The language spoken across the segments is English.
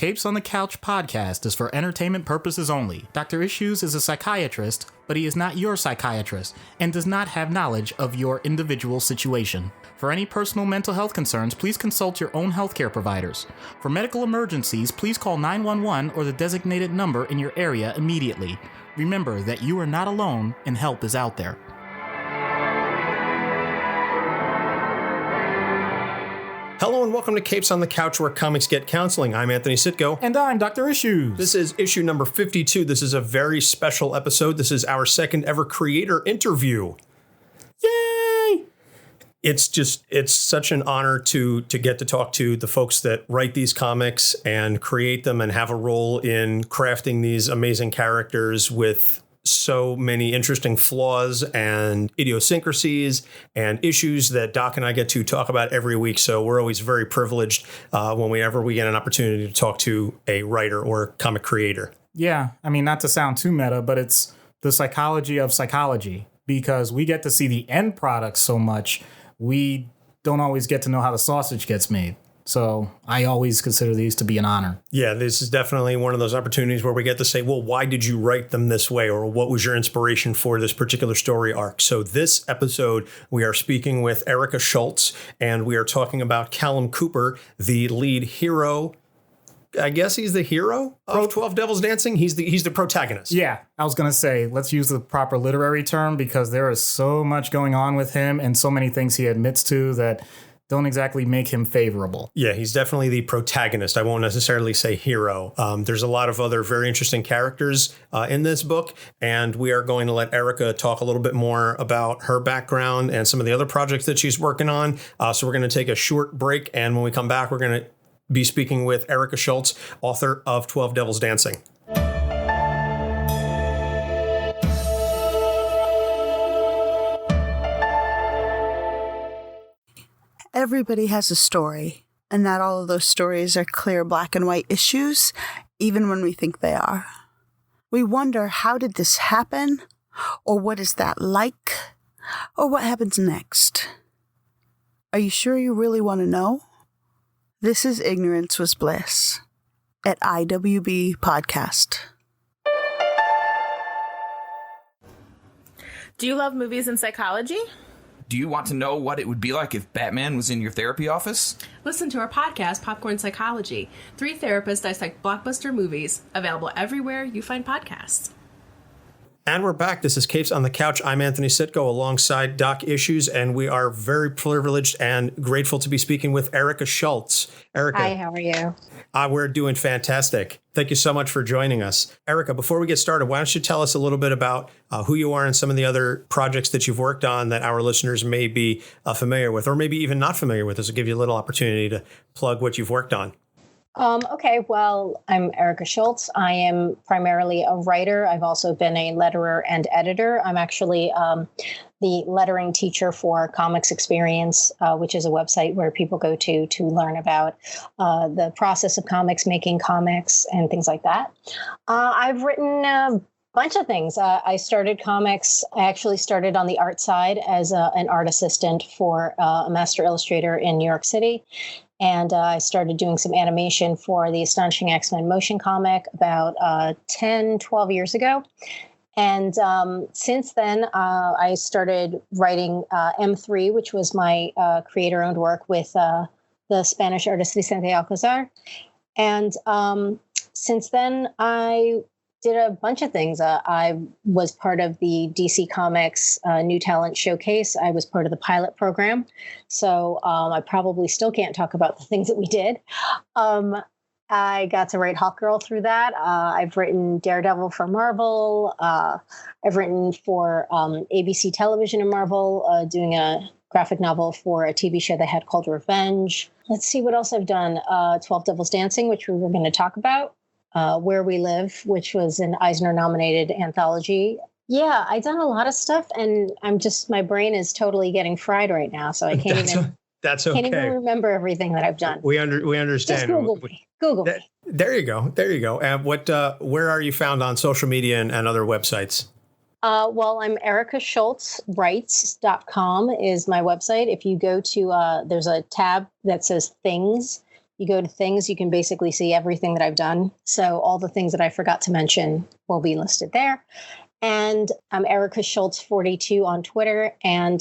Capes on the Couch podcast is for entertainment purposes only. Dr. Issues is a psychiatrist, but he is not your psychiatrist and does not have knowledge of your individual situation. For any personal mental health concerns, please consult your own healthcare providers. For medical emergencies, please call 911 or the designated number in your area immediately. Remember that you are not alone and help is out there. Hello and welcome to Capes on the Couch, where comics get counseling. I'm Anthony Sitko. And I'm Dr. Issues. This is issue number 52. This is a very special episode. This is our second ever creator interview. Yay! It's such an honor to get to talk to the folks that write these comics and create them and have a role in crafting these amazing characters with so many interesting flaws and idiosyncrasies and issues that Doc and I get to talk about every week. So we're always very privileged whenever we get an opportunity to talk to a writer or comic creator. Yeah, I mean, not to sound too meta, but it's the psychology of psychology, because we get to see the end product so much, we don't always get to know how the sausage gets made. So I always consider these to be an honor. Yeah, this is definitely one of those opportunities where we get to say, well, why did you write them this way? Or what was your inspiration for this particular story arc? So this episode, we are speaking with ERICA SCHULTZ, and we are talking about Callum Cooper, the lead hero. I guess he's the hero of 12 Devils Dancing. He's the protagonist. Yeah, I was going to say, let's use the proper literary term, because there is so much going on with him and so many things he admits to that don't exactly make him favorable. Yeah, he's definitely the protagonist. I won't necessarily say hero. There's a lot of other very interesting characters in this book, and we are going to let ERICA talk a little bit more about her background and some of the other projects that she's working on. So we're going to take a short break, and when we come back, we're going to be speaking with ERICA SCHULTZ, author of 12 Devils Dancing. Everybody has a story, and not all of those stories are clear black and white issues, even when we think they are. We wonder, how did this happen? Or what is that like? Or what happens next? Are you sure you really want to know? This is Ignorance Was Bliss at IWB Podcast. Do you love movies and psychology? Do you want to know what it would be like if Batman was in your therapy office? Listen to our podcast, Popcorn Psychology. 3 therapists dissect blockbuster movies, available everywhere you find podcasts. And we're back. This is Capes on the Couch. I'm Anthony Sitko alongside Doc Issues, and we are very privileged and grateful to be speaking with ERICA SCHULTZ. ERICA. Hi, how are you? We're doing fantastic. Thank you so much for joining us. ERICA, before we get started, why don't you tell us a little bit about who you are and some of the other projects that you've worked on that our listeners may be familiar with, or maybe even not familiar with. This will give you a little opportunity to plug what you've worked on. Okay, well, I'm ERICA SCHULTZ. I am primarily a writer. I've also been a letterer and editor. I'm actually the lettering teacher for Comics Experience, which is a website where people go to learn about the process of comics, making comics, and things like that. I've written a bunch of things. I started comics. I actually started on the art side as an art assistant for a master illustrator in New York City. And I started doing some animation for the Astonishing X-Men motion comic about 10, 12 years ago. And since then, I started writing M3, which was my creator-owned work with the Spanish artist Vicente Alcazar. And since then, I did a bunch of things. I was part of the DC Comics New Talent Showcase. I was part of the pilot program. So I probably still can't talk about the things that we did. I got to write Hawkgirl through that. I've written Daredevil for Marvel. I've written for ABC Television and Marvel, doing a graphic novel for a TV show they had called Revenge. Let's see what else I've done. 12 Devils Dancing, which we were going to talk about. Where We Live, which was an Eisner-nominated anthology. Yeah, I've done a lot of stuff, and my brain is totally getting fried right now, so I can't even remember everything that I've done. We understand. Just Google me. Google me. There you go. And where are you found on social media and other websites? Well, I'm ericaschultzwrites.com is my website. If you go to, there's a tab that says Things. you go to things, you can basically see everything that I've done. So all the things that I forgot to mention will be listed there. And I'm ERICA SCHULTZ 42 on Twitter, and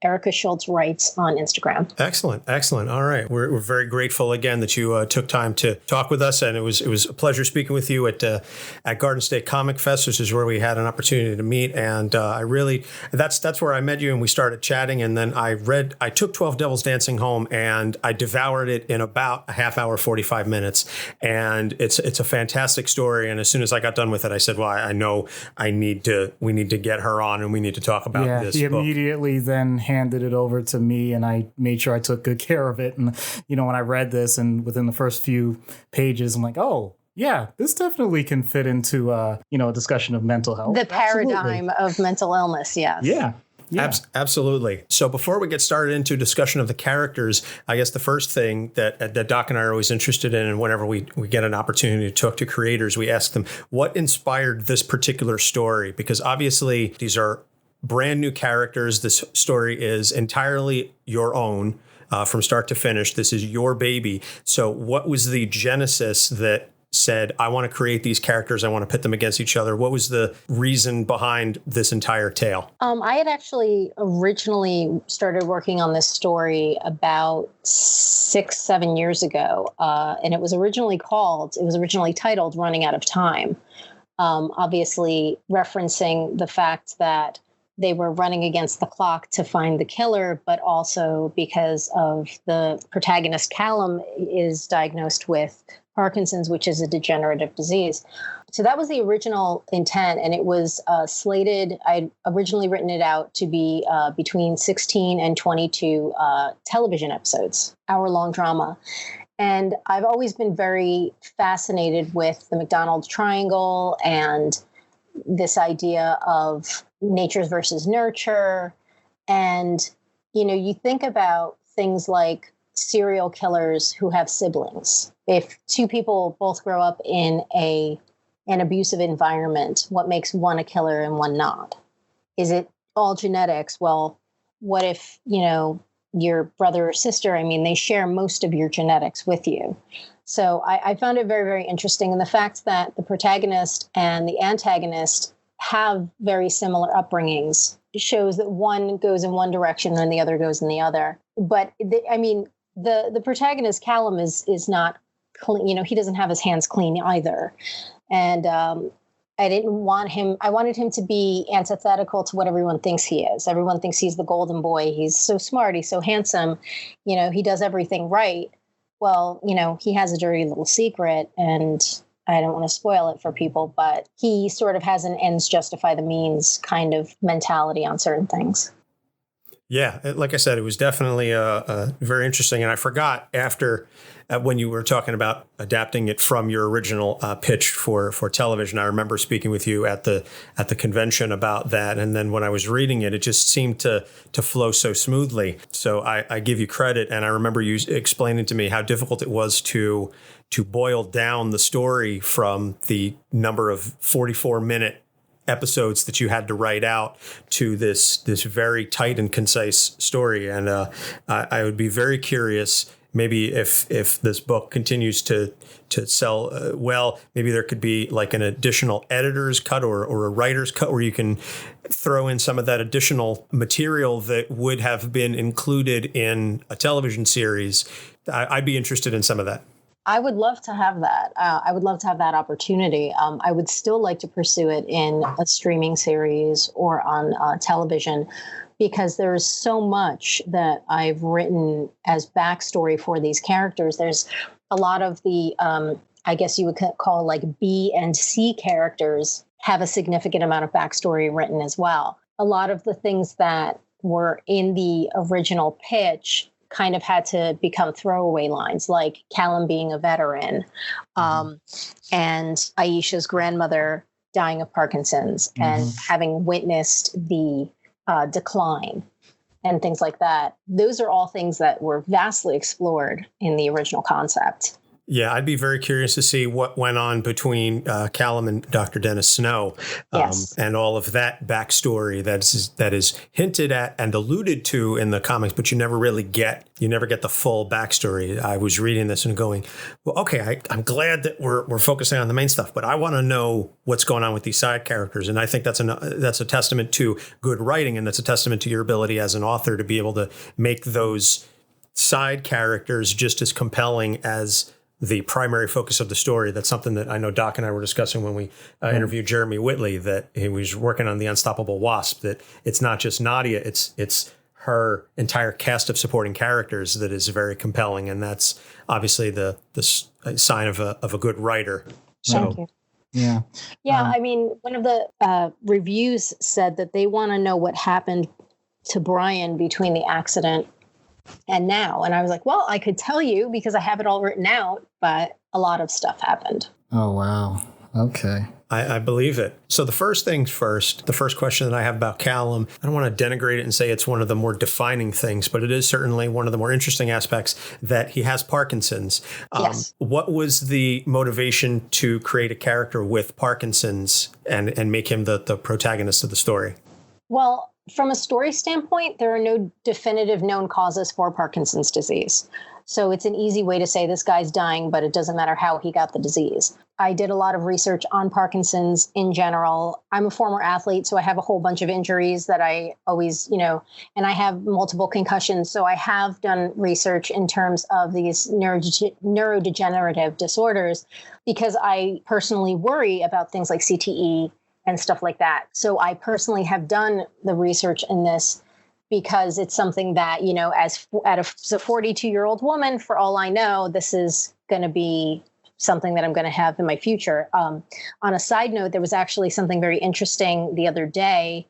ERICA SCHULTZ Writes on Instagram. Excellent. Excellent. All right. We're very grateful again that you took time to talk with us. And it was a pleasure speaking with you at Garden State Comic Fest. This is where we had an opportunity to meet. And that's where I met you and we started chatting. And then I took 12 Devils Dancing home and I devoured it in about a half hour, 45 minutes. And it's a fantastic story. And as soon as I got done with it, I said, well, I know we need to get her on and we need to talk about this he book. Immediately then handed it over to me and I made sure I took good care of it. And, when I read this and within the first few pages, I'm like, oh, yeah, this definitely can fit into, a discussion of mental health. The paradigm of mental illness, yes. Yeah. Yeah. Absolutely. So before we get started into discussion of the characters, I guess the first thing that Doc and I are always interested in, and whenever we get an opportunity to talk to creators, we ask them, what inspired this particular story? Because obviously these are brand new characters. This story is entirely your own from start to finish. This is your baby. So what was the genesis that said, I want to create these characters, I want to pit them against each other? What was the reason behind this entire tale? I had actually originally started working on this story about 6-7 years ago. And it was originally titled Running Out of Time. Obviously referencing the fact that they were running against the clock to find the killer, but also because of the protagonist, Callum, is diagnosed with Parkinson's, which is a degenerative disease. So that was the original intent, and it was slated. I'd originally written it out to be between 16 and 22 television episodes, hour-long drama. And I've always been very fascinated with the McDonald's triangle and this idea of nature versus nurture. And, you think about things like serial killers who have siblings. If two people both grow up in an abusive environment, what makes one a killer and one not? Is it all genetics? Well, what if, your brother or sister, they share most of your genetics with you. So I found it very, very interesting. And the fact that the protagonist and the antagonist have very similar upbringings shows that one goes in one direction and the other goes in the other. But the protagonist, Callum, is not clean. He doesn't have his hands clean either. And I didn't want him. I wanted him to be antithetical to what everyone thinks he is. Everyone thinks he's the golden boy. He's so smart. He's so handsome. He does everything right. Well, he has a dirty little secret, and I don't want to spoil it for people, but he sort of has an ends justify the means kind of mentality on certain things. Yeah, like I said, it was definitely very interesting. And I forgot when you were talking about adapting it from your original pitch for television. I remember speaking with you at the convention about that. And then when I was reading it, it just seemed to flow so smoothly. So I give you credit. And I remember you explaining to me how difficult it was to boil down the story from the number of 44-minute episodes that you had to write out to this very tight and concise story. And I would be very curious, maybe if this book continues to sell well, maybe there could be like an additional editor's cut or a writer's cut where you can throw in some of that additional material that would have been included in a television series. I'd be interested in some of that. I would love to have that. I would love to have that opportunity. I would still like to pursue it in a streaming series or on television, because there's so much that I've written as backstory for these characters. There's a lot of the, I guess you would call like B and C characters have a significant amount of backstory written as well. A lot of the things that were in the original pitch kind of had to become throwaway lines, like Callum being a veteran, and Aisha's grandmother dying of Parkinson's and having witnessed the decline and things like that. Those are all things that were vastly explored in the original concept. Yeah, I'd be very curious to see what went on between Callum and Dr. Dennis Snow, Yes. and all of that backstory that is hinted at and alluded to in the comics, but you never get the full backstory. I was reading this and going, well, okay, I'm glad that we're focusing on the main stuff, but I want to know what's going on with these side characters, and I think that's a testament to good writing, and that's a testament to your ability as an author to be able to make those side characters just as compelling as the primary focus of the story. That's something that I know Doc and I were discussing when we interviewed Jeremy Whitley, that he was working on The Unstoppable Wasp, that it's not just Nadia, it's her entire cast of supporting characters that is very compelling. And that's obviously the sign of a good writer. Thank you. Yeah. Yeah. I mean, one of the reviews said that they want to know what happened to Brian between the accident and now. And I was like, well, I could tell you because I have it all written out, but a lot of stuff happened. Oh, wow. Okay. I believe it. So the first things first, the first question that I have about Callum, I don't want to denigrate it and say it's one of the more defining things, but it is certainly one of the more interesting aspects that he has Parkinson's. Yes. What was the motivation to create a character with Parkinson's and make him the protagonist of the story? Well, from a story standpoint, there are no definitive known causes for Parkinson's disease. So it's an easy way to say this guy's dying, but it doesn't matter how he got the disease. I did a lot of research on Parkinson's in general. I'm a former athlete, so I have a whole bunch of injuries that I always, and I have multiple concussions. So I have done research in terms of these neurodegenerative disorders because I personally worry about things like CTE and stuff like that. So I personally have done the research in this because it's something that, as a 42-year-old woman, for all I know, this is going to be something that I'm going to have in my future. On a side note, there was actually something very interesting the other day.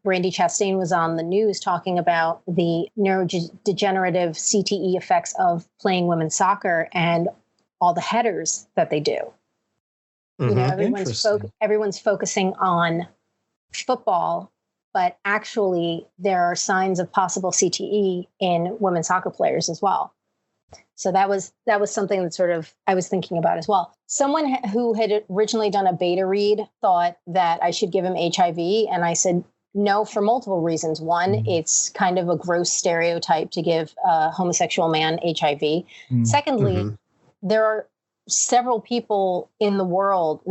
Brandy Chastain was on the news talking about the neurodegenerative CTE effects of playing women's soccer and all the headers that they do. Everyone's focusing on football, but actually there are signs of possible CTE in women's soccer players as well. So that was something that sort of I was thinking about as well. Someone who had originally done a beta read thought that I should give him HIV, and I said no for multiple reasons. One, it's kind of a gross stereotype to give a homosexual man HIV. Secondly, there are several people in the world,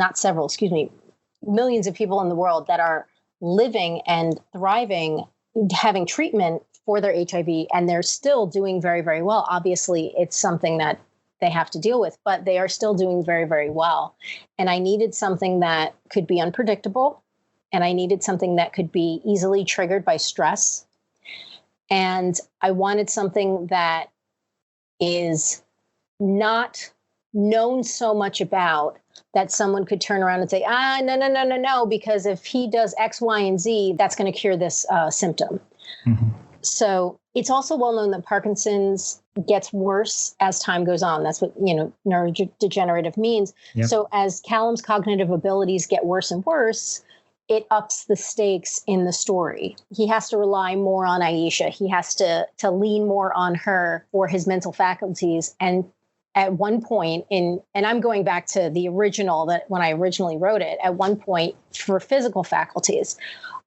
millions of people in the world that are living and thriving, having treatment for their HIV, and they're still doing very, very well. Obviously, it's something that they have to deal with, but they are still doing very, very well. And I needed something that could be unpredictable, and I needed something that could be easily triggered by stress. And I wanted something that is not known so much about that someone could turn around and say, no, because if he does X, Y, and Z, that's going to cure this symptom. Mm-hmm. So it's also well known that Parkinson's gets worse as time goes on. That's what, neurodegenerative means. Yep. So as Callum's cognitive abilities get worse and worse, it ups the stakes in the story. He has to rely more on Aisha. He has to lean more on her for his mental faculties. And at one point and I'm going back to the original, that when I originally wrote it, at one point for physical faculties,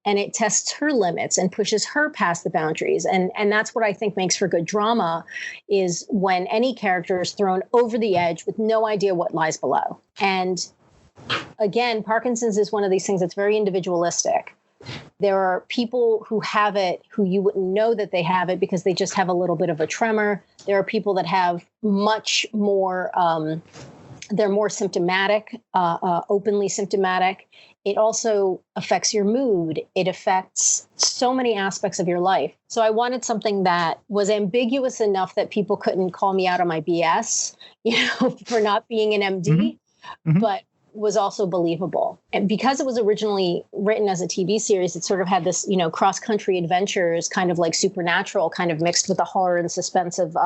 and it tests her limits and pushes her past the boundaries. And that's what I think makes for good drama, is when any character is thrown over the edge with no idea what lies below. And again, Parkinson's is one of these things that's very individualistic. There are people who have it who you wouldn't know that they have it because they just have a little bit of a tremor. There are people that have much more, they're more symptomatic, openly symptomatic. It also affects your mood. It affects so many aspects of your life. So I wanted something that was ambiguous enough that people couldn't call me out on my BS, for not being an MD, but was also believable. And because it was originally written as a TV series, it sort of had this, cross-country adventures, kind of like Supernatural, kind of mixed with the horror and suspense of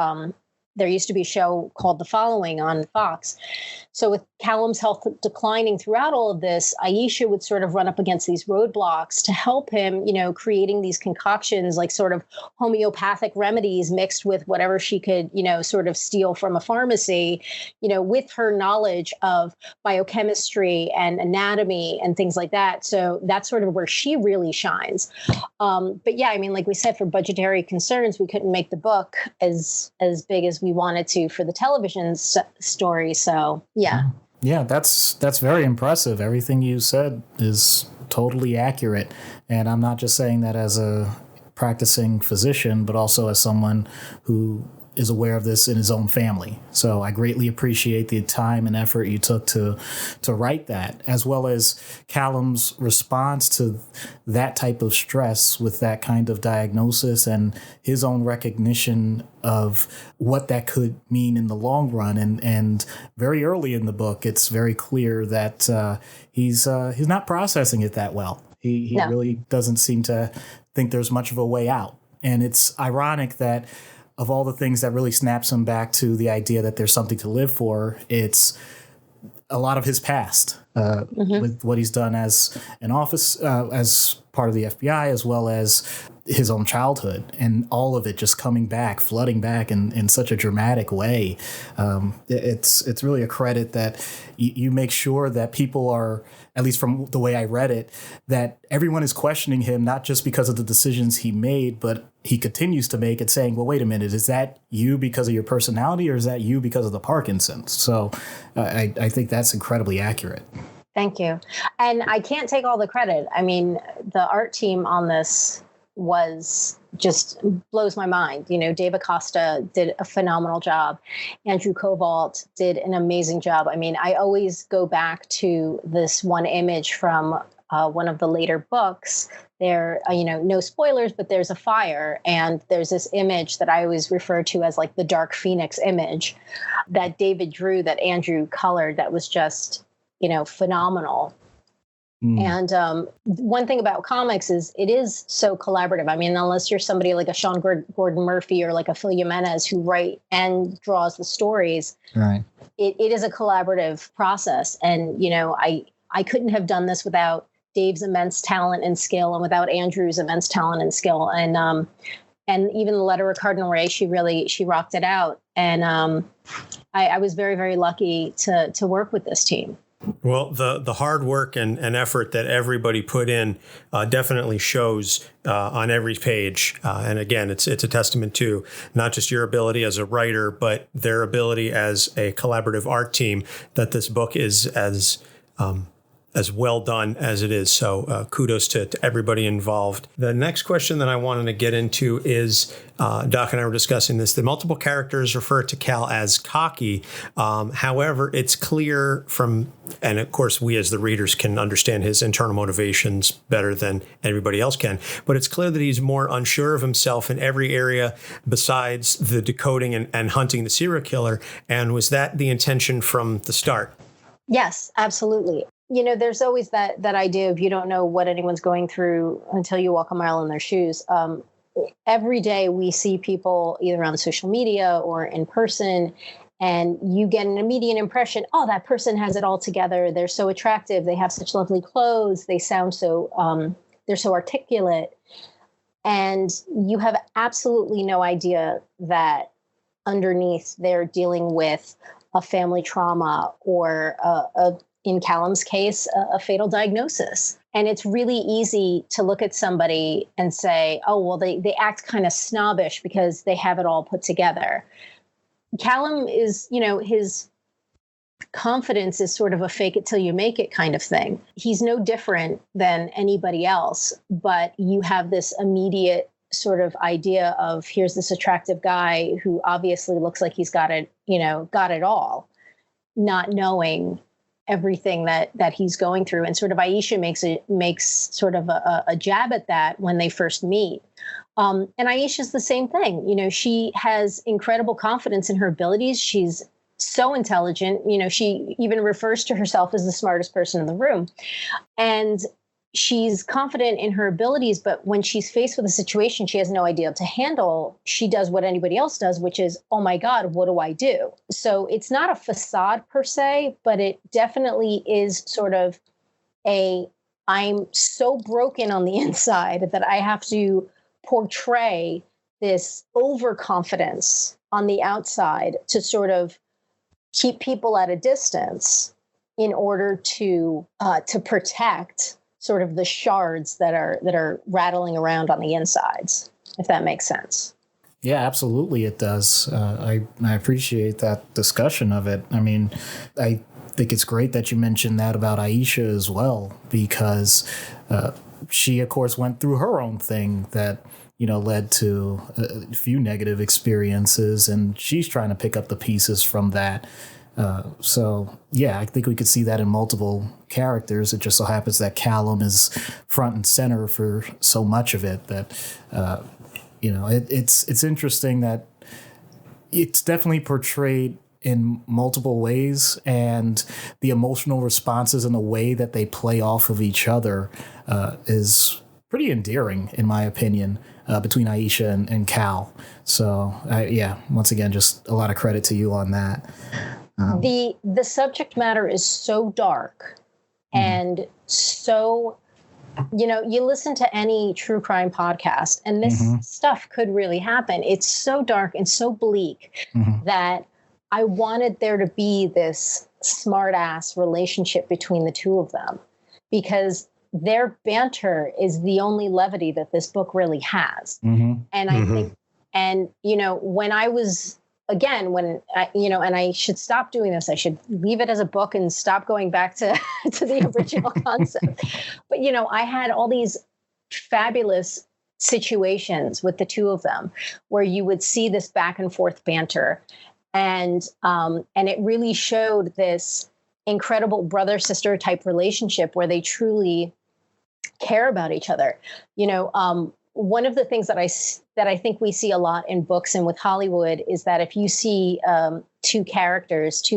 there used to be a show called The Following on Fox. So with Callum's health declining throughout all of this, Aisha would sort of run up against these roadblocks to help him, creating these concoctions, like sort of homeopathic remedies mixed with whatever she could, sort of steal from a pharmacy, with her knowledge of biochemistry and anatomy and things like that. So that's sort of where she really shines. But yeah, I mean, like we said, for budgetary concerns, we couldn't make the book as big as we wanted to for the television story. So yeah. Yeah, that's very impressive. Everything you said is totally accurate. And I'm not just saying that as a practicing physician, but also as someone who is aware of this in his own family. So I greatly appreciate the time and effort you took to write that, as well as Callum's response to that type of stress with that kind of diagnosis and his own recognition of what that could mean in the long run. And very early in the book, it's very clear that he's not processing it that well. He really doesn't seem to think there's much of a way out. And it's ironic that of all the things that really snaps him back to the idea that there's something to live for, it's a lot of his past with what he's done as an office, as part of the FBI, as well as his own childhood, and all of it just coming back, flooding back in such a dramatic way. It's really a credit that you make sure that people are, at least from the way I read it, that everyone is questioning him, not just because of the decisions he made, but he continues to make it, saying, well, wait a minute, is that you because of your personality, or is that you because of the Parkinson's? So I think that's incredibly accurate. Thank you. And I can't take all the credit. I mean, the art team on this was just blows my mind. Dave Acosta did a phenomenal job. Andrew Covalt did an amazing job. I mean, I always go back to this one image from one of the later books. There, no spoilers, but there's a fire, and there's this image that I always refer to as like the Dark Phoenix image that David drew, that Andrew colored, that was just, phenomenal. And one thing about comics is it is so collaborative. I mean, unless you're somebody like a Sean Gordon Murphy or like a Phil Jimenez who write and draws the stories, right? It is a collaborative process. And, I couldn't have done this without Dave's immense talent and skill, and without Andrew's immense talent and skill. And even the letterer Cardinal Ray, she rocked it out. And I was very, very lucky to work with this team. Well, the hard work and effort that everybody put in definitely shows on every page. And again, it's a testament to not just your ability as a writer, but their ability as a collaborative art team, that this book is as well done as it is. So kudos to everybody involved. The next question that I wanted to get into is, Doc and I were discussing this, the multiple characters refer to Cal as cocky. However, it's clear from, and of course we as the readers can understand his internal motivations better than everybody else can, but it's clear that he's more unsure of himself in every area besides the decoding and hunting the serial killer. And was that the intention from the start? Yes, absolutely. There's always that idea of you don't know what anyone's going through until you walk a mile in their shoes. Every day we see people either on social media or in person, and you get an immediate impression, oh, that person has it all together. They're so attractive. They have such lovely clothes. They sound so, they're so articulate. And you have absolutely no idea that underneath they're dealing with a family trauma or in Callum's case, a fatal diagnosis. And it's really easy to look at somebody and say, oh, well, they act kind of snobbish because they have it all put together. Callum is, his confidence is sort of a fake it till you make it kind of thing. He's no different than anybody else, but you have this immediate sort of idea of here's this attractive guy who obviously looks like he's got it all, not knowing everything that he's going through. And sort of Aisha makes sort of a jab at that when they first meet. And Aisha's the same thing. She has incredible confidence in her abilities. She's so intelligent. She even refers to herself as the smartest person in the room. And she's confident in her abilities, but when she's faced with a situation she has no idea to handle, she does what anybody else does, which is, oh my God, what do I do? So it's not a facade per se, but it definitely is sort of I'm so broken on the inside that I have to portray this overconfidence on the outside to sort of keep people at a distance in order to protect sort of the shards that are rattling around on the insides, if that makes sense. Yeah, absolutely it does. I appreciate that discussion of it. I mean, I think it's great that you mentioned that about Aisha as well, because she, of course, went through her own thing that, led to a few negative experiences, and she's trying to pick up the pieces from that. So, yeah, I think we could see that in multiple characters. It just so happens that Callum is front and center for so much of it that, it's interesting that it's definitely portrayed in multiple ways, and the emotional responses and the way that they play off of each other is pretty endearing, in my opinion, between Aisha and Cal. So, once again, just a lot of credit to you on that. The subject matter is so dark and so, you listen to any true crime podcast and this stuff could really happen. It's so dark and so bleak that I wanted there to be this smart ass relationship between the two of them, because their banter is the only levity that this book really has. And I think, when I was, again, when I, and I should stop doing this, I should leave it as a book and stop going back to the original concept. But, I had all these fabulous situations with the two of them where you would see this back and forth banter. And it really showed this incredible brother-sister type relationship where they truly care about each other. One of the things that I think we see a lot in books and with Hollywood is that if you see two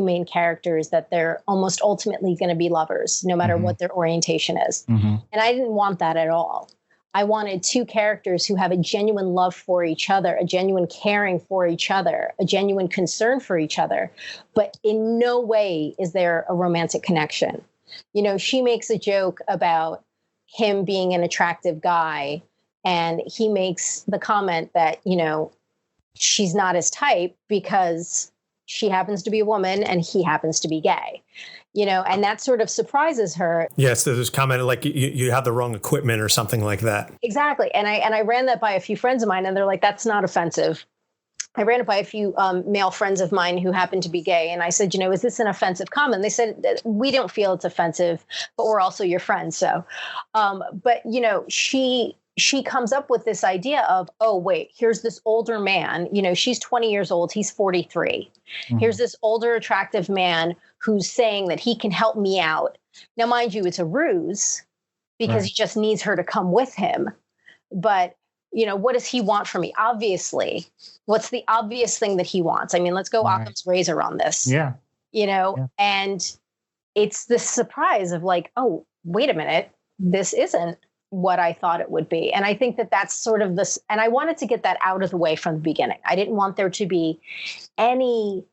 main characters, that they're almost ultimately going to be lovers, no matter what their orientation is. And I didn't want that at all. I wanted two characters who have a genuine love for each other, a genuine caring for each other, a genuine concern for each other. But in no way is there a romantic connection. She makes a joke about him being an attractive guy, and he makes the comment that, she's not his type because she happens to be a woman and he happens to be gay. And that sort of surprises her. Yes, there's comment like you have the wrong equipment or something like that. Exactly. And I ran that by a few friends of mine, and they're like, that's not offensive. I ran it by a few male friends of mine who happen to be gay. And I said, is this an offensive comment? They said, we don't feel it's offensive, but we're also your friends. So, but, she comes up with this idea of, oh, wait, here's this older man, she's 20 years old. He's 43. Here's this older, attractive man who's saying that he can help me out. Now, mind you, it's a ruse because he just needs her to come with him. But, what does he want from me? Obviously, what's the obvious thing that he wants? I mean, let's go Occam's razor on this. Yeah. And it's the surprise of like, oh, wait a minute, this isn't what I thought it would be. And I think that that's sort of this, and I wanted to get that out of the way from the beginning. I didn't want there to be any,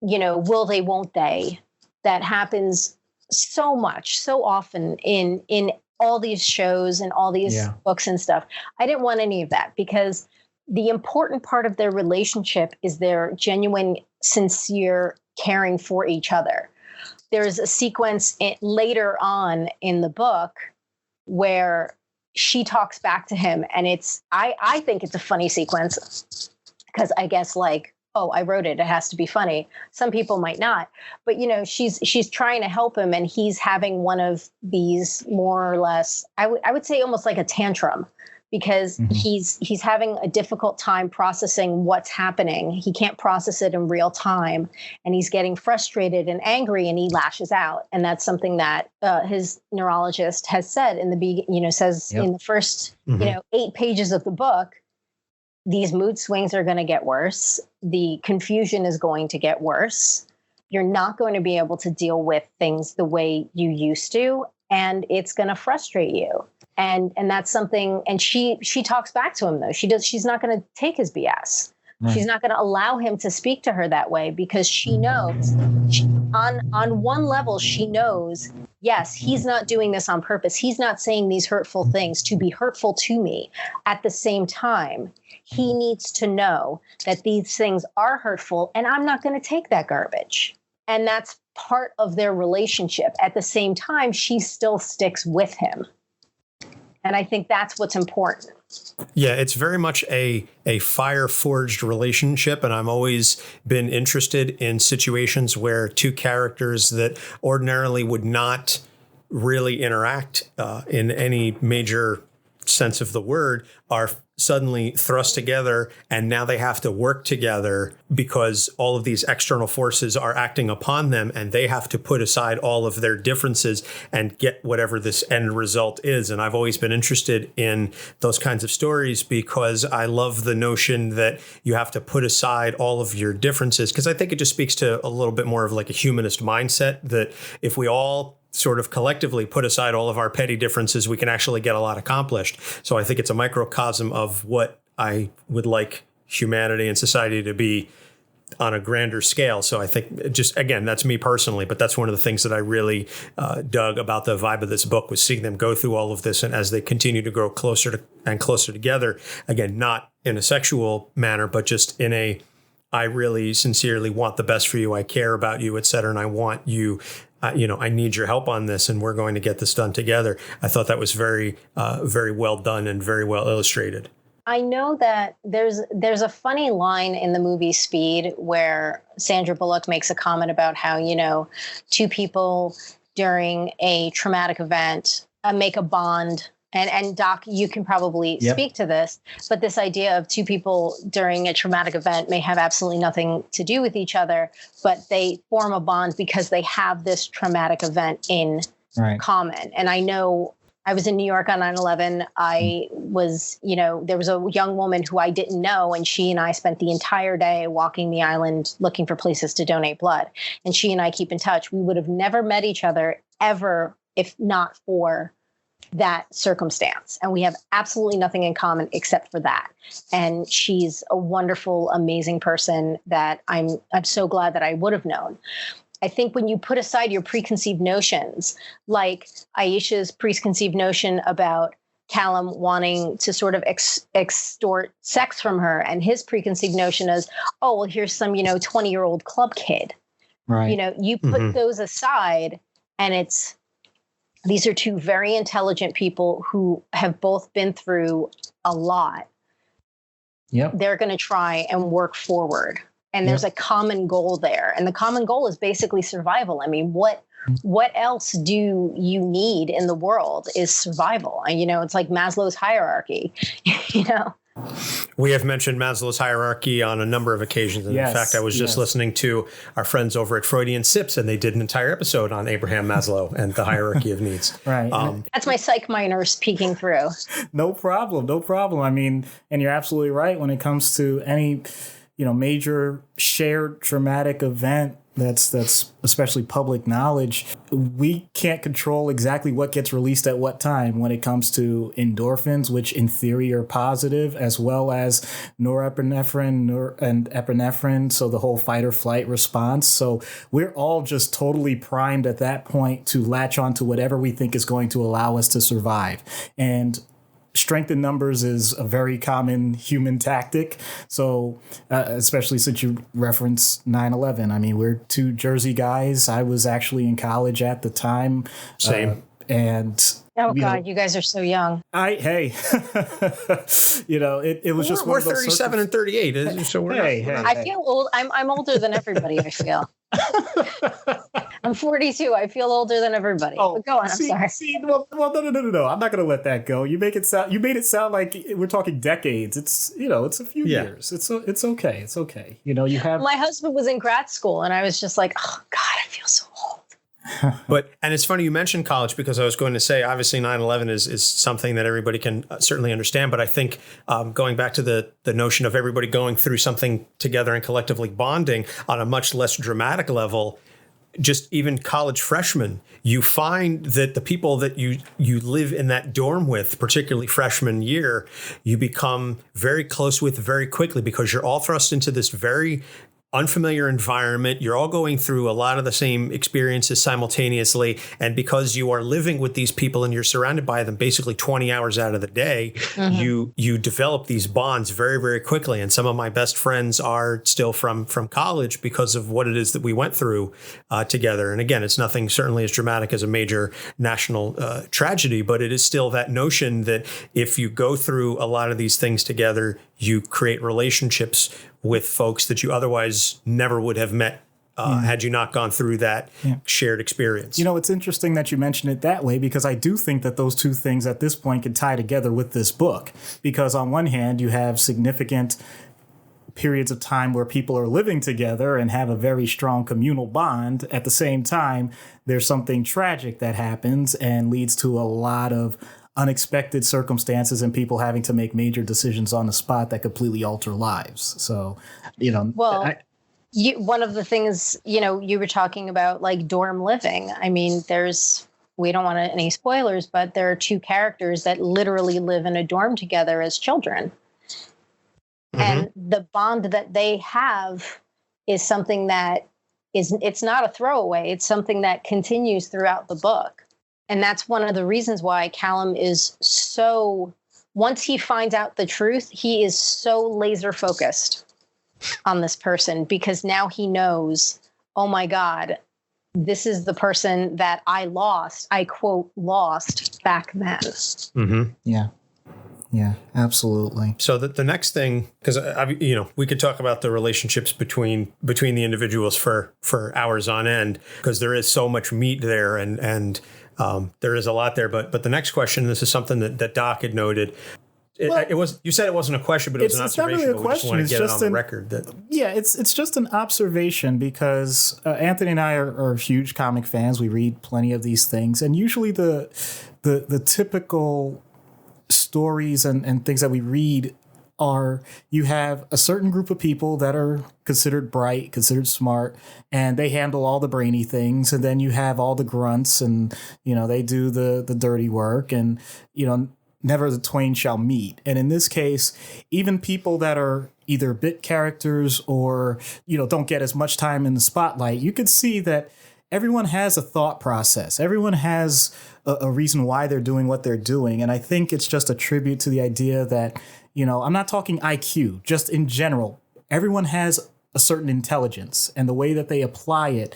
will they, won't they, that happens so much, so often in all these shows and all these books and stuff. I didn't want any of that, because the important part of their relationship is their genuine, sincere caring for each other. There's a sequence later on in the book where she talks back to him, and I think it's a funny sequence, because I guess like, oh, I wrote it, it has to be funny. Some people might not, but she's trying to help him, and he's having one of these more or less, I would say almost like a tantrum, because he's having a difficult time processing what's happening. He can't process it in real time, and he's getting frustrated and angry, and he lashes out. And that's something that his neurologist has said in the in the first 8 pages of the book. These mood swings are going to get worse. The confusion is going to get worse. You're not going to be able to deal with things the way you used to. and it's going to frustrate you. And that's something, and she talks back to him though. She's not going to take his BS. Right. She's not going to allow him to speak to her that way, because she knows on one level, she knows, yes, he's not doing this on purpose. He's not saying these hurtful things to be hurtful to me. At the same time, he needs to know that these things are hurtful, and I'm not going to take that garbage. And that's part of their relationship. At the same time, she still sticks with him. And I think that's what's important. Yeah, it's very much a fire-forged relationship, and I've always been interested in situations where two characters that ordinarily would not really interact in any major sense of the word are suddenly thrust together, and now they have to work together because all of these external forces are acting upon them, and they have to put aside all of their differences and get whatever this end result is. And I've always been interested in those kinds of stories because I love the notion that you have to put aside all of your differences, because I think it just speaks to a little bit more of like a humanist mindset, that if we all sort of collectively put aside all of our petty differences, we can actually get a lot accomplished. So I think it's a microcosm of what I would like humanity and society to be on a grander scale. So I think, just again, that's me personally, but that's one of the things that I really dug about the vibe of this book, was seeing them go through all of this, and as they continue to grow closer and closer together, again, not in a sexual manner, but just in a, I really sincerely want the best for you, I care about you, et cetera, and I want you, I need your help on this, and we're going to get this done together. I thought that was very, very well done and very well illustrated. I know that there's a funny line in the movie Speed where Sandra Bullock makes a comment about how, two people during a traumatic event make a bond. And Doc, you can probably speak to this, but this idea of two people during a traumatic event may have absolutely nothing to do with each other, but they form a bond because they have this traumatic event in common. And I know I was in New York on 9/11. I was, there was a young woman who I didn't know, and she and I spent the entire day walking the island looking for places to donate blood. And she and I keep in touch. We would have never met each other ever if not for that circumstance. And we have absolutely nothing in common except for that. And she's a wonderful, amazing person that I'm so glad that I would have known. I think when you put aside your preconceived notions, like Aisha's preconceived notion about Callum wanting to sort of extort sex from her, and his preconceived notion is, oh, well, here's some, 20-year-old club kid. Right. You put those aside, and these are two very intelligent people who have both been through a lot. Yep. They're going to try and work forward. And there's a common goal there. And the common goal is basically survival. I mean, what else do you need in the world is survival. And, it's like Maslow's hierarchy, We have mentioned Maslow's hierarchy on a number of occasions. And in fact, I was just listening to our friends over at Freudian Sips, and they did an entire episode on Abraham Maslow and the hierarchy of needs. Right. That's my psych minors peeking through. No problem. I mean, and you're absolutely right when it comes to any, major shared traumatic event that's especially public knowledge. We can't control exactly what gets released at what time when it comes to endorphins, which in theory are positive, as well as norepinephrine and epinephrine, so the whole fight or flight response. So we're all just totally primed at that point to latch on to whatever we think is going to allow us to survive. And strength in numbers is a very common human tactic. So especially since you reference 9/11, I mean, we're two Jersey guys. I was actually in college at the time. Same. God, you guys are so young. It was just we're 37 and 38. So we're I feel old. I'm older than everybody, I feel. I'm 42. I feel older than everybody. But go on. I'm sorry. No. I'm not going to let that go. You made it sound like we're talking decades. It's it's a few years. It's okay. It's okay. You have. My husband was in grad school, and I was just like, oh God, I feel so old. And it's funny you mentioned college, because I was going to say, obviously 9/11 is something that everybody can certainly understand. But I think going back to the notion of everybody going through something together and collectively bonding on a much less dramatic level, just even college freshmen, you find that the people that you live in that dorm with, particularly freshman year, you become very close with very quickly because you're all thrust into this very unfamiliar environment. You're all going through a lot of the same experiences simultaneously. And because you are living with these people and you're surrounded by them basically 20 hours out of the day, you develop these bonds very, very quickly. And some of my best friends are still from college because of what it is that we went through together. And again, it's nothing certainly as dramatic as a major national tragedy, but it is still that notion that if you go through a lot of these things together, you create relationships with folks that you otherwise never would have met had you not gone through that shared experience. You know, it's interesting that you mention it that way, because I do think that those two things at this point can tie together with this book. Because on one hand, you have significant periods of time where people are living together and have a very strong communal bond. At the same time, there's something tragic that happens and leads to a lot of unexpected circumstances and people having to make major decisions on the spot that completely alter lives. So, you know, one of the things, you know, you were talking about like dorm living. I mean, we don't want any spoilers, but there are two characters that literally live in a dorm together as children. And the bond that they have is something that it's not a throwaway. It's something that continues throughout the book. And that's one of the reasons why Callum is so, once he finds out the truth, he is so laser focused on this person, because now he knows, oh my God, this is the person that I lost, I quote, lost back then. Yeah, absolutely. So the next thing, because we could talk about the relationships between the individuals for hours on end, because there is so much meat there, and there is a lot there. But the next question, this is something that Doc had noted. You said it wasn't a question, but it was an observation. It's not really a question. We just want to get it on the record. It's just an observation, because Anthony and I are huge comic fans. We read plenty of these things, and usually the typical stories and things that we read are, you have a certain group of people that are considered bright, considered smart, and they handle all the brainy things. And then you have all the grunts, and, you know, they do the dirty work, and, you know, never the twain shall meet. And in this case, even people that are either bit characters or, you know, don't get as much time in the spotlight, you could see that everyone has a thought process. Everyone has a reason why they're doing what they're doing. And I think it's just a tribute to the idea that, you know, I'm not talking IQ, just in general. Everyone has a certain intelligence, and the way that they apply it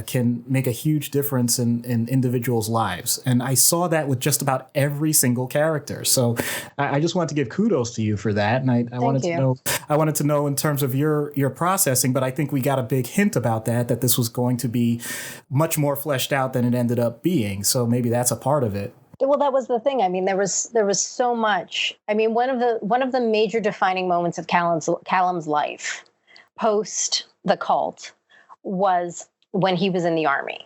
can make a huge difference in individuals' lives. And I saw that with just about every single character. So I just wanted to give kudos to you for that. And I wanted to know in terms of your processing, but I think we got a big hint about that this was going to be much more fleshed out than it ended up being. So maybe that's a part of it. Well, that was the thing. I mean, there was so much. I mean, one of the major defining moments of Callum's life post the cult was when he was in the Army.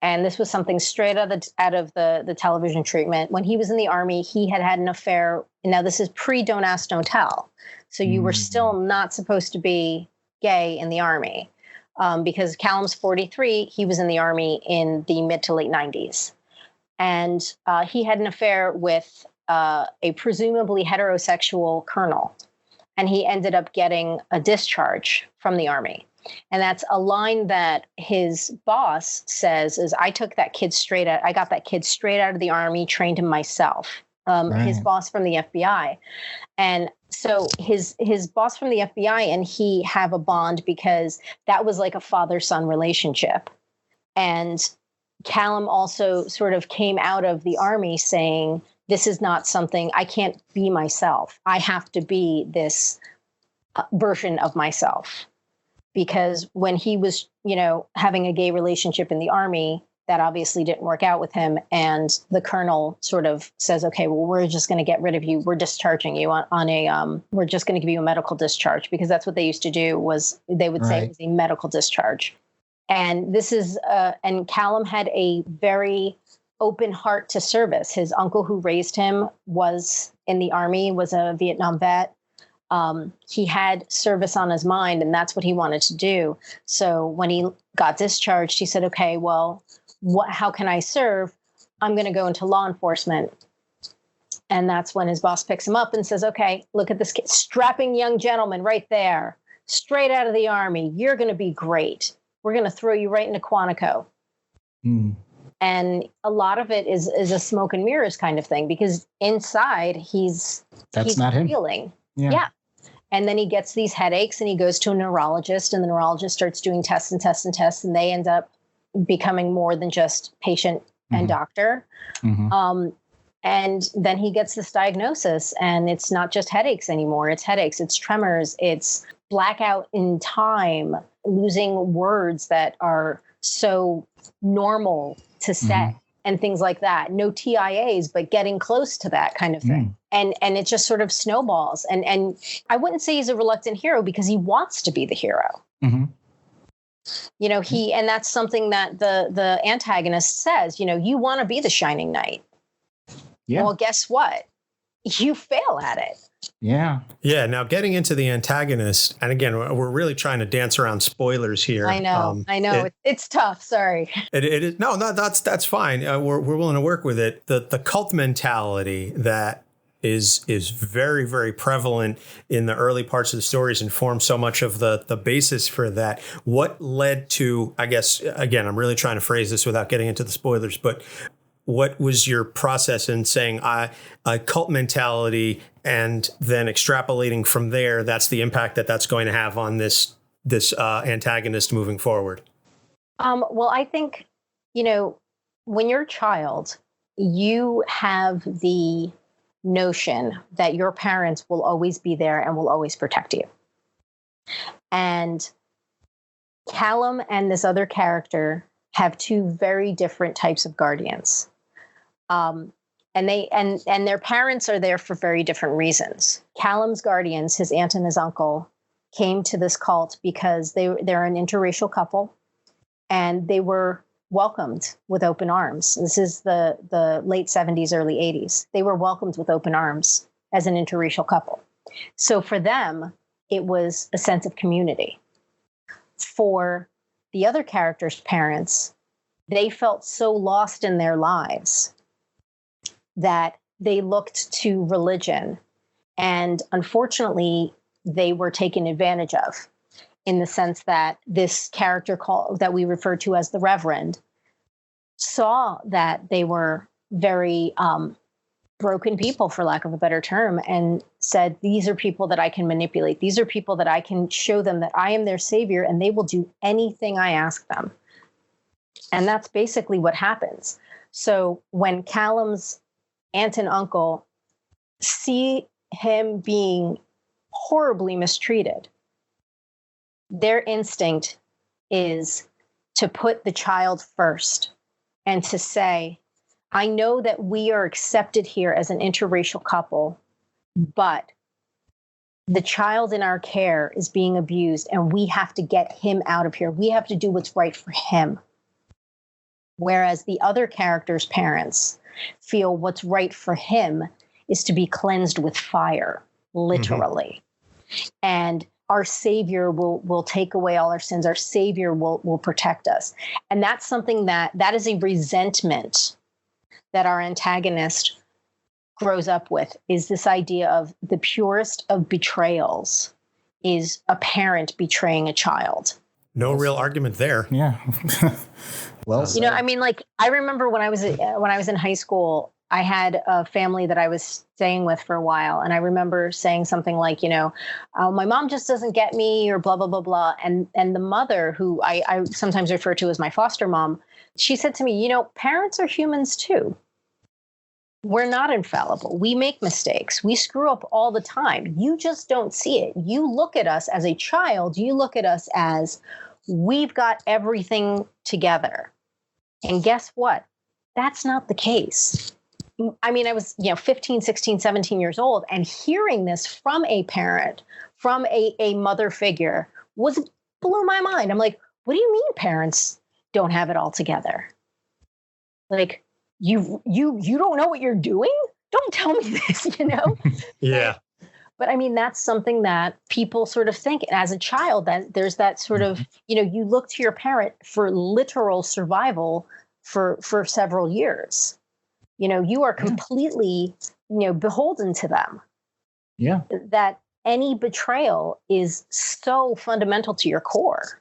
And this was something straight out of the television treatment. When he was in the Army, he had an affair. Now, this is pre-Don't Ask, Don't Tell. So you were still not supposed to be gay in the Army, because Callum's 43. He was in the Army in the mid to late 90s. And he had an affair with a presumably heterosexual colonel. And he ended up getting a discharge from the Army. And that's a line that his boss says is, I got that kid straight out of the Army, trained him myself. His boss from the FBI. And so his boss from the FBI and he have a bond, because that was like a father-son relationship. And Callum also sort of came out of the Army saying, this is not something, I can't be myself. I have to be this version of myself. Because when he was, you know, having a gay relationship in the Army, that obviously didn't work out with him. And the colonel sort of says, okay, well, we're just going to get rid of you. We're discharging you we're just going to give you a medical discharge, because that's what they used to do, was they would say it was a medical discharge. And this is, and Callum had a very open heart to service. His uncle who raised him was in the Army, was a Vietnam vet. He had service on his mind, and that's what he wanted to do. So when he got discharged. He said, okay, well, how can I serve? I'm going to go into law enforcement. And that's when his boss picks him up and says, okay, look at this strapping young gentleman right there, straight out of the Army. You're going to be great. We're going to throw you right into Quantico. And a lot of it is a smoke and mirrors kind of thing, because inside he's not him. feeling. Yeah. And then he gets these headaches and he goes to a neurologist, and the neurologist starts doing tests and tests and tests. And they end up becoming more than just patient and doctor. And then he gets this diagnosis, and it's not just headaches anymore. It's headaches, it's tremors, it's blackout in time, losing words that are so normal to say, and things like that. No TIAs, but getting close to that kind of thing. And it just sort of snowballs. And I wouldn't say he's a reluctant hero, because he wants to be the hero. You know, and that's something that the antagonist says, you know, you want to be the shining knight. Yeah. Well, guess what? You fail at it. Yeah. Yeah. Now, getting into the antagonist, and again, we're really trying to dance around spoilers here. I know. It's tough. Sorry. It is. No, that's fine. We're willing to work with it. The cult mentality that is very, very prevalent in the early parts of the stories and forms so much of the basis for that. What led to, I guess, again, I'm really trying to phrase this without getting into the spoilers, but what was your process in saying a cult mentality, and then extrapolating from there, that's the impact that's going to have on this antagonist moving forward? Well, I think, you know, when you're a child, you have the notion that your parents will always be there and will always protect you. And Callum and this other character have two very different types of guardians. And their parents are there for very different reasons. Callum's guardians, his aunt and his uncle, came to this cult because they're an interracial couple, and they were welcomed with open arms. This is the late 70s, early 80s. They were welcomed with open arms as an interracial couple. So for them, it was a sense of community. For the other character's parents, they felt so lost in their lives that they looked to religion. And unfortunately, they were taken advantage of, in the sense that this character that we refer to as the Reverend saw that they were very broken people, for lack of a better term, and said, these are people that I can manipulate. These are people that I can show them that I am their savior, and they will do anything I ask them. And that's basically what happens. So when Callum's aunt and uncle see him being horribly mistreated, their instinct is to put the child first and to say, I know that we are accepted here as an interracial couple, but the child in our care is being abused, and we have to get him out of here. We have to do what's right for him. Whereas the other character's parents feel what's right for him is to be cleansed with fire, literally. And our Savior will take away all our sins. Our Savior will protect us. And that's something that is a resentment that our antagonist grows up with, is this idea of the purest of betrayals is a parent betraying a child. No real argument there. Yeah. Well, you know, I mean, like, I remember when I was in high school, I had a family that I was staying with for a while. And I remember saying something like, you know, my mom just doesn't get me, or blah, blah, blah, blah. And the mother, who I sometimes refer to as my foster mom, she said to me, you know, parents are humans too. We're not infallible. We make mistakes. We screw up all the time. You just don't see it. You look at us as a child. You look at us as we've got everything together. And guess what? That's not the case. I mean, I was, 15, 16, 17 years old, and hearing this from a parent, from a mother figure, blew my mind. I'm like, what do you mean parents don't have it all together? Like, you don't know what you're doing? Don't tell me this, Yeah. But I mean, that's something that people sort of think as a child, that there's that sort of, you look to your parent for literal survival for several years. You are completely, beholden to them. Yeah. That any betrayal is so fundamental to your core.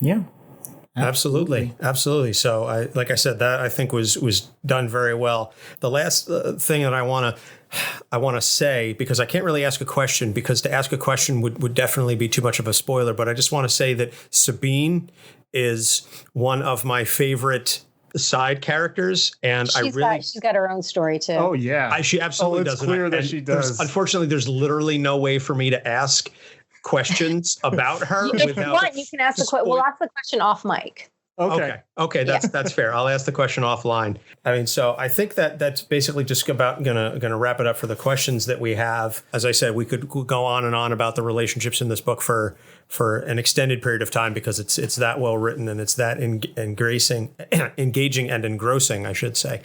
Yeah. Absolutely. So, like I said, that I think was done very well. The last thing that I want to say, because I can't really ask a question, because to ask a question would definitely be too much of a spoiler. But I just want to say that Sabine is one of my favorite side characters, and she's got her own story too. Oh yeah, she absolutely does. It's clear that she does. Unfortunately, there's literally no way for me to ask questions about her. If you want, you can ask the question. We'll ask the question off mic. Okay. That's fair. I'll ask the question offline. I mean, so I think that's basically just about gonna wrap it up for the questions that we have. As I said, we could go on and on about the relationships in this book for an extended period of time, because it's that well written and it's that engaging and engrossing, I should say.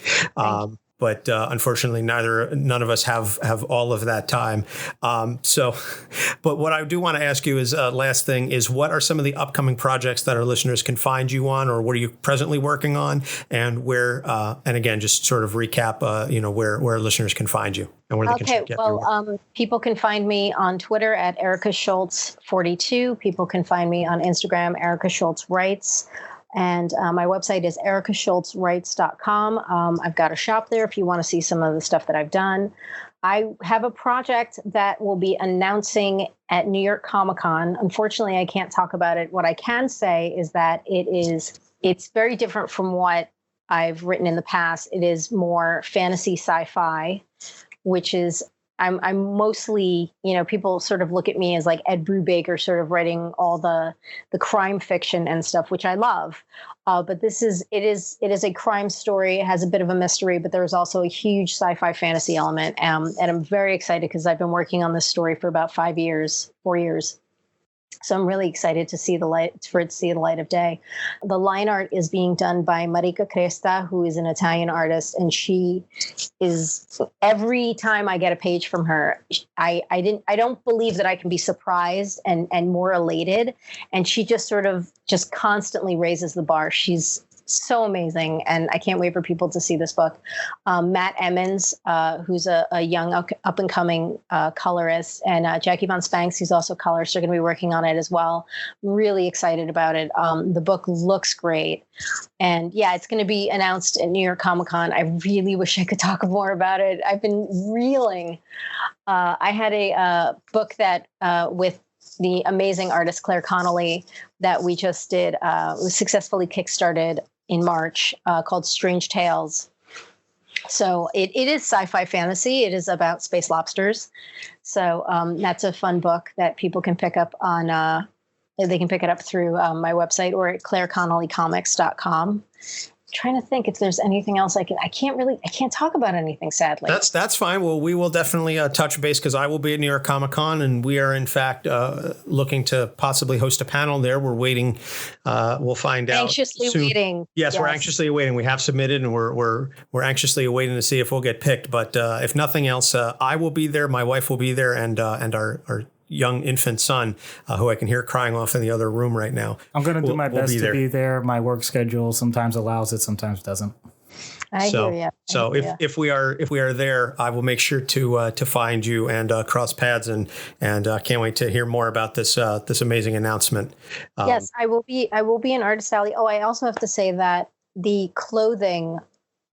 But unfortunately, none of us have all of that time. But what I do want to ask you is, last thing is, what are some of the upcoming projects that our listeners can find you on, or what are you presently working on, and where? And again, just sort of recap, where listeners can find you and where they can get your work. People can find me on Twitter at ERICA SCHULTZ 42. People can find me on Instagram, ERICA SCHULTZ Writes. And my website is ericaschultzwrites.com. I've got a shop there if you want to see some of the stuff that I've done. I have a project that will be announcing at New York Comic Con. Unfortunately, I can't talk about it. What I can say is that it's very different from what I've written in the past. It is more fantasy sci-fi, which is I'm mostly, people sort of look at me as like Ed Brubaker, sort of writing all the crime fiction and stuff, which I love. But it is a crime story. It has a bit of a mystery, but there's also a huge sci-fi fantasy element. And I'm very excited because I've been working on this story for about 4 years. So I'm really excited to see for it to see the light of day. The line art is being done by Marica Cresta, who is an Italian artist, and she is, every time I get a page from her, I don't believe that I can be surprised and more elated. And she just constantly raises the bar. She's so amazing, and I can't wait for people to see this book. Matt Emmons, who's a young up-and-coming colorist, and Jackie Von Spanks, who's also a colorist, are going to be working on it as well. Really excited about it. The book looks great. And yeah, it's going to be announced at New York Comic Con. I really wish I could talk more about it. I've been reeling. I had a book that with the amazing artist Claire Connolly that we just did, was successfully kickstarted in March, called Strange Tales. So it is sci-fi fantasy. It is about space lobsters. So that's a fun book that people can pick up on. They can pick it up through my website or at claireconnollycomics.com. Trying to think if there's anything else I can't talk about anything, sadly. That's fine. Well, we will definitely touch base, because I will be at New York Comic Con, and we are in fact looking to possibly host a panel there. We're waiting. We'll find out. Anxiously waiting. Yes, we're anxiously awaiting. We have submitted, and we're anxiously awaiting to see if we'll get picked. But if nothing else, I will be there. My wife will be there, and our young infant son, who I can hear crying off in the other room right now. I'm going to do my best to be there. My work schedule sometimes allows it, sometimes doesn't. I hear you. So if we are there, I will make sure to find you and cross paths, and can't wait to hear more about this amazing announcement. Yes, I will be in Artist Alley. Oh, I also have to say that the clothing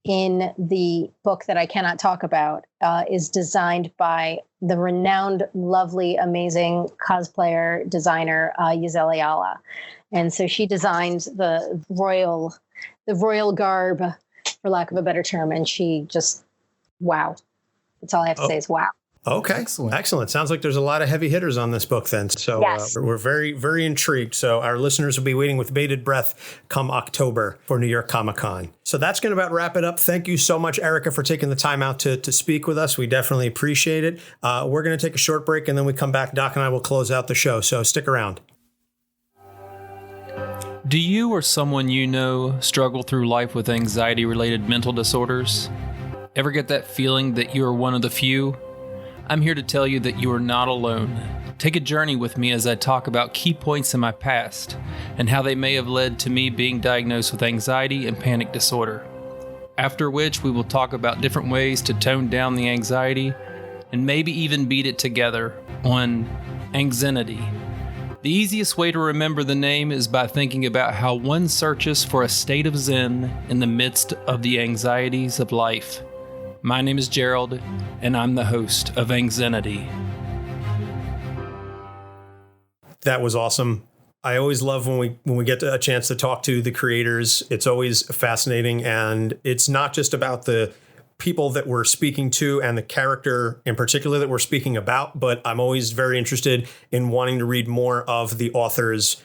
in the book that I cannot talk about is designed by the renowned, lovely, amazing cosplayer designer Giselle Ayala. And so she designed the royal garb, for lack of a better term. And she just, wow. That's all I have to say is wow. Okay. Excellent. Sounds like there's a lot of heavy hitters on this book then. So yes. We're very, very intrigued. So our listeners will be waiting with bated breath come October for New York Comic Con. So that's going to about wrap it up. Thank you so much, ERICA, for taking the time out to speak with us. We definitely appreciate it. We're going to take a short break, and then we come back. Doc and I will close out the show. So stick around. Do you or someone you know struggle through life with anxiety-related mental disorders? Ever get that feeling that you're one of the few? I'm here to tell you that you are not alone. Take a journey with me as I talk about key points in my past and how they may have led to me being diagnosed with anxiety and panic disorder. After which, we will talk about different ways to tone down the anxiety and maybe even beat it together on anxiety. The easiest way to remember the name is by thinking about how one searches for a state of zen in the midst of the anxieties of life. My name is Gerald, and I'm the host of Anxiety. That was awesome. I always love when we get a chance to talk to the creators. It's always fascinating, and it's not just about the people that we're speaking to and the character in particular that we're speaking about, but I'm always very interested in wanting to read more of the author's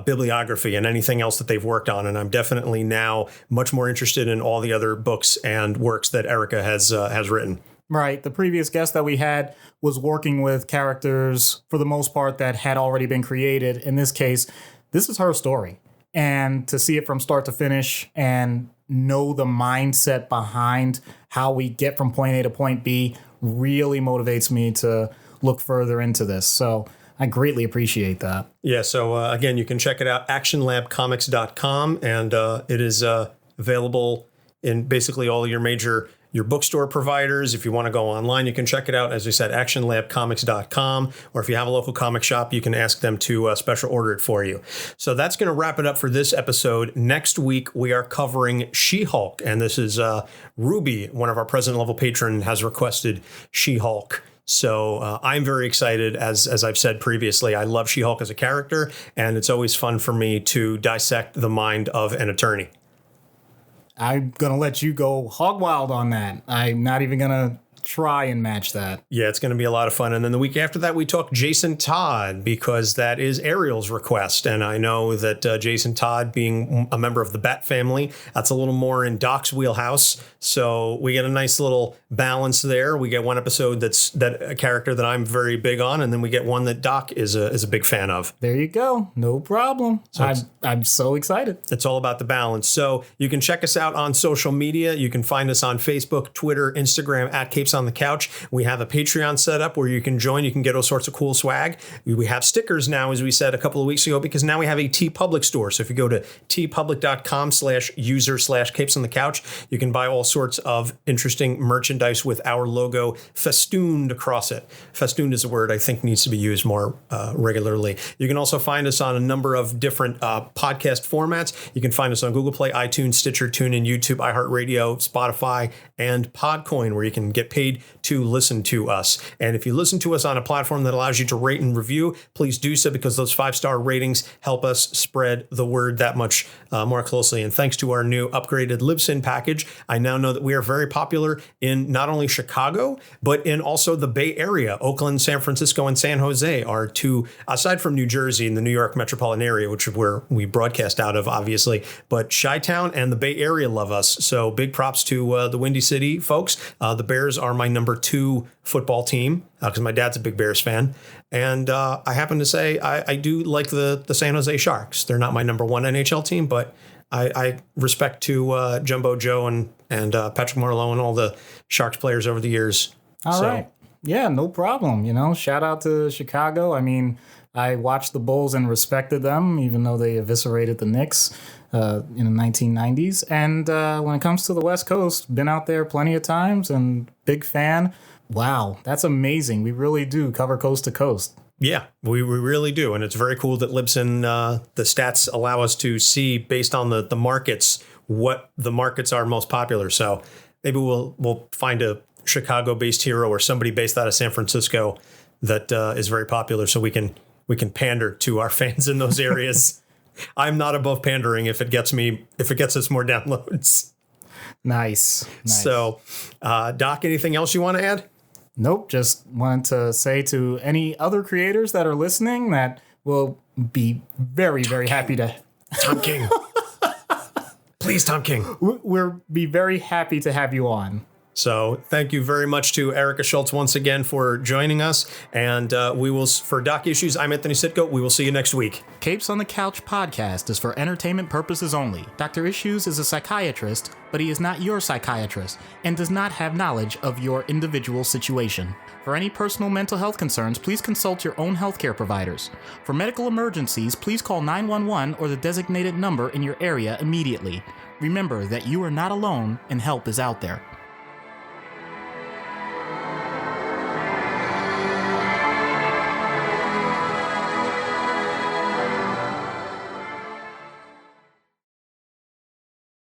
bibliography and anything else that they've worked on. And I'm definitely now much more interested in all the other books and works that ERICA has written. Right. The previous guest that we had was working with characters, for the most part, that had already been created. In this case, this is her story. And to see it from start to finish and know the mindset behind how we get from point A to point B really motivates me to look further into this. So I greatly appreciate that. Yeah. So again, you can check it out, actionlabcomics.com, and it is available in basically all your major bookstore providers. If you want to go online, you can check it out. As I said, actionlabcomics.com, or if you have a local comic shop, you can ask them to special order it for you. So that's going to wrap it up for this episode. Next week, we are covering She-Hulk, and this is Ruby, one of our president level patrons, has requested She-Hulk. So I'm very excited. As I've said previously, I love She-Hulk as a character, and it's always fun for me to dissect the mind of an attorney. I'm going to let you go hog wild on that. I'm not even going to try and match that. Yeah, it's going to be a lot of fun. And then the week after that, we talk Jason Todd, because that is Ariel's request. And I know that Jason Todd, being a member of the Bat family, that's a little more in Doc's wheelhouse. So we get a nice little balance there. We get one episode that's a character that I'm very big on, and then we get one that Doc is a big fan of. There you go. No problem. So I'm so excited. It's all about the balance. So you can check us out on social media. You can find us on Facebook, Twitter, Instagram, at Capes on the Couch. We have a Patreon set up where you can join. You can get all sorts of cool swag. We have stickers now, as we said a couple of weeks ago, because now we have a TeePublic store. So if you go to teepublic.com/user/Capes on the Couch, you can buy all sorts of interesting merchandise with our logo festooned across it. Festooned is a word I think needs to be used more regularly. You can also find us on a number of different podcast formats. You can find us on Google Play, iTunes, Stitcher, TuneIn, YouTube, iHeartRadio, Spotify, and Podcoin, where you can get paid to listen to us. And if you listen to us on a platform that allows you to rate and review, please do so, because those 5-star ratings help us spread the word that much more closely. And thanks to our new upgraded Libsyn package, I now know that we are very popular in not only Chicago, but in also the Bay Area. Oakland, San Francisco, and San Jose are two, aside from New Jersey and the New York metropolitan area, which is where we broadcast out of, obviously. But Chi-Town and the Bay Area love us. So big props to the Windy City folks. The Bears are my number 2 football team, because my dad's a big Bears fan. And I happen to say I do like the San Jose Sharks. They're not my number 1 NHL team, but I respect to Jumbo Joe and Patrick Marleau and all the Sharks players over the years. All right. Yeah, no problem. Shout out to Chicago. I mean, I watched the Bulls and respected them, even though they eviscerated the Knicks in the 1990s. And when it comes to the West Coast, been out there plenty of times and big fan. Wow, that's amazing. We really do cover coast to coast. Yeah, we really do. And it's very cool that Libsyn, the stats allow us to see, based on the markets, what the markets are most popular. So maybe we'll find a Chicago-based hero or somebody based out of San Francisco that is very popular, so we can pander to our fans in those areas. I'm not above pandering if it gets us more downloads. Nice. So, Doc, anything else you want to add? Nope. Just wanted to say to any other creators that are listening that we'll be very, very happy to. Tom King. Please, Tom King. We'll be very happy to have you on. So thank you very much to ERICA SCHULTZ once again for joining us. And we will, for Doc Issues, I'm Anthony Sitko. We will see you next week. Capes on the Couch podcast is for entertainment purposes only. Dr. Issues is a psychiatrist, but he is not your psychiatrist and does not have knowledge of your individual situation. For any personal mental health concerns, please consult your own healthcare providers. For medical emergencies, please call 911 or the designated number in your area immediately. Remember that you are not alone and help is out there.